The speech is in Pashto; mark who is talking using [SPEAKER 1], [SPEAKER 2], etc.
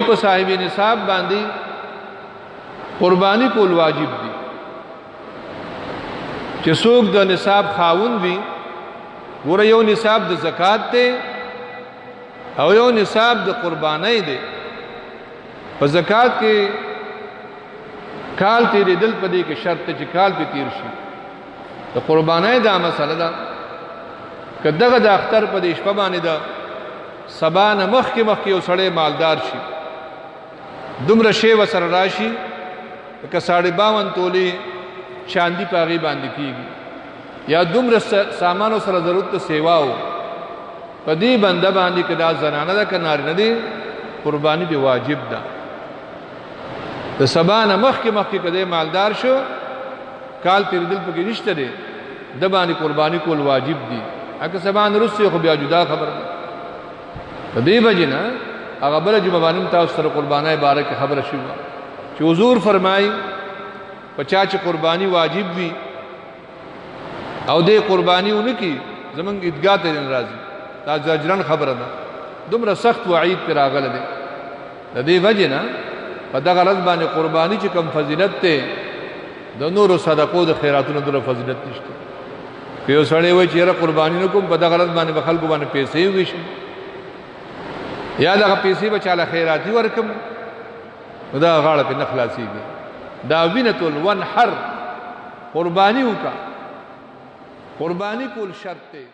[SPEAKER 1] په صاحب نصاب باندې قربانی کول واجب دي چې څوک د نصاب خاوند وي ګوره یو نصاب د زکات ته او یو نصاب د قربانۍ دی په زکات کې کال تیرېدل په دې کې شرط چې کال په تیر شي د قربانۍ دا مسله ده که دغه د اختر په دې شپه باندې ده سبا نه مخکې یو سړی مالدار شي دومره شی وسره راشي که 52 تولې چاندي پاغي باندې کیږي یا دومره سامانو سره ضرورت ته سیوا و په دې بنده باندې کدا زنانه ده کنار نه دي قرباني به واجب ده د سبا نه مخکې کده مالدار شو کال تیر دل پکې نشته دي د باندې قرباني کول واجب دي اګه سبا نه رسې خو بیا جدا خبر ده په دې بجنه هغه بل جمعه باندې تاسو سره قربانای باره کې خبره شوه چې حضور فرمایي پچا چې قرباني واجب وي او دې قرباني ونکي زمونږ عیدګاه ته ناراضي دا زجرن خبره ده دومره سخت وعید پر راغله ده د دې وجه نه په دغه ورځ باندې قرباني چې کم فضیلت ته د نورو صدقو د خیراتونو د فضیلت نشته یو سړی وایي چې را قرباني نکوم په دغه ورځ باندې خلکو باندې پیسې ویشي یا دغه پیسې به چاله خیراتي ورکم دا غاړه په نخلاصيږي دا وینۃ الونحر قرباني وکا قرباني کول شرط دی